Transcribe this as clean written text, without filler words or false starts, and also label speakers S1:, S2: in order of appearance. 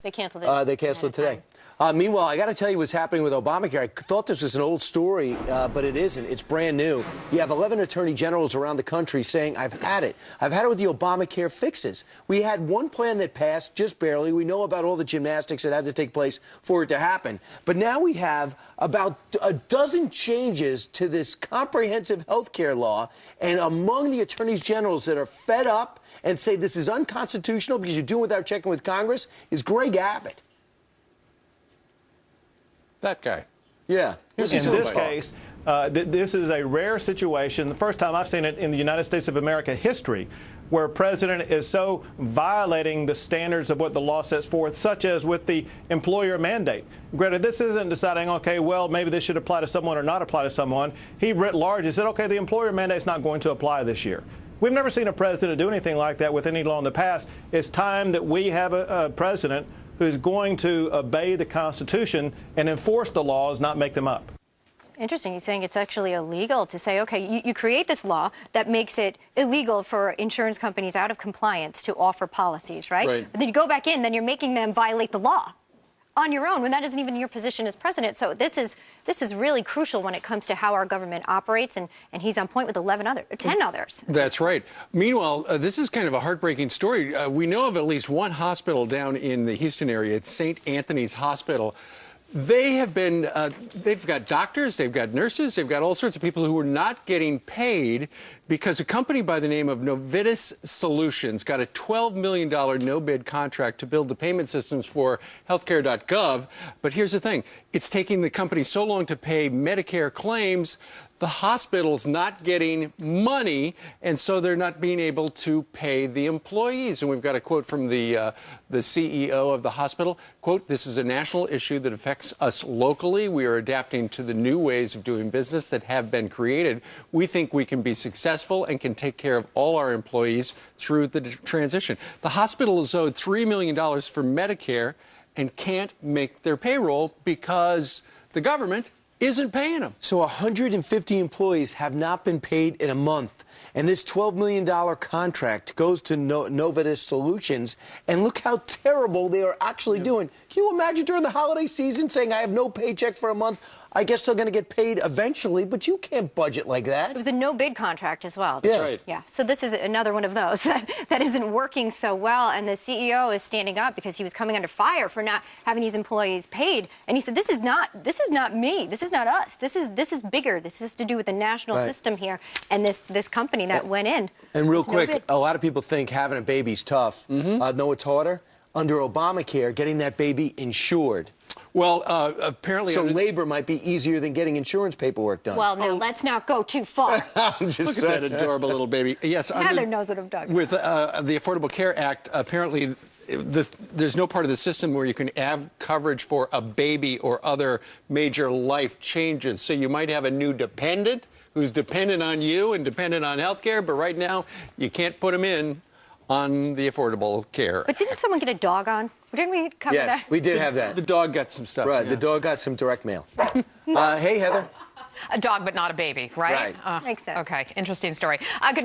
S1: They canceled it.
S2: They canceled it today. Meanwhile, I got to tell you what's happening with Obamacare. I thought this was an old story, but it isn't. It's brand new. You have 11 attorney generals around the country saying, I've had it. I've had it with the Obamacare fixes. We had one plan that passed, just barely. We know about all the gymnastics that had to take place for it to happen. But now we have about a dozen changes to this comprehensive health care law, and among the attorneys generals that are fed up and say this is unconstitutional because you're doing it without checking with Congress is Greg Abbott.
S3: That guy.
S2: Yeah.
S4: In this case, this is a rare situation, the first time I've seen it in the United States of America history, where a president is so violating the standards of what the law sets forth, such as with the employer mandate. Greta, this isn't deciding, okay, well, maybe this should apply to someone or not apply to someone. He writ large, he said, okay, the employer mandate's not going to apply this year. We've never seen a president do anything like that with any law in the past. It's time that we have a president who's going to obey the Constitution and enforce the laws, not make them up.
S1: Interesting. He's saying it's actually illegal to say, okay, you create this law that makes it illegal for insurance companies out of compliance to offer policies, right? But then you go back in, then you're making them violate the law on your own when that isn't even your position as president. So this is really crucial when it comes to how our government operates, and he's on point with 10 others.
S3: That's right. Meanwhile, this is kind of a heartbreaking story. We know of at least one hospital down in the Houston area. It's St. Anthony's Hospital. They have been, they've got doctors, they've got nurses, they've got all sorts of people who are not getting paid because a company by the name of Novitas Solutions got a $12 million no-bid contract to build the payment systems for healthcare.gov. But here's the thing. It's taking the company so long to pay Medicare claims, the hospital's not getting money, and so they're not being able to pay the employees. And we've got a quote from the CEO of the hospital. Quote, "This is a national issue that affects us locally. We are adapting to the new ways of doing business that have been created. We think we can be successful and can take care of all our employees through the transition." The hospital is owed $3 million for Medicare and can't make their payroll because the government isn't paying them.
S2: So 150 employees have not been paid in a month. And this $12 million contract goes to Novitas Solutions. And look how terrible they are actually doing. Can you imagine during the holiday season saying, I have no paycheck for a month? I guess they're going to get paid eventually, but you can't budget like that.
S1: It was a no-bid contract as well.
S2: Yeah.
S3: Right.
S1: Yeah. So this is another one of those that isn't working so well. And the CEO is standing up because he was coming under fire for not having these employees paid. And he said, this is not me. This is not us. This is bigger. This has to do with the national system here and this company that went in.
S2: And real quick, a lot of people think having a baby's tough. No, it's harder. Under Obamacare, getting that baby insured.
S3: Well, apparently...
S2: So labor might be easier than getting insurance paperwork done.
S1: Well, now, let's not go too far.
S3: Look at that adorable little baby. Yes,
S1: Heather knows what I'm talking about.
S3: With the Affordable Care Act, apparently there's no part of the system where you can have coverage for a baby or other major life changes. So you might have a new dependent who's dependent on you and dependent on health care, but right now you can't put them in on the Affordable Care.
S1: But didn't someone get a dog on? Didn't we cover that?
S2: Yes, we did have that.
S3: The dog got some stuff.
S2: Right, the dog got some direct mail. Hey, Heather.
S5: A dog, but not a baby, right?
S2: Right.
S1: Makes sense.
S5: Okay, interesting story. Good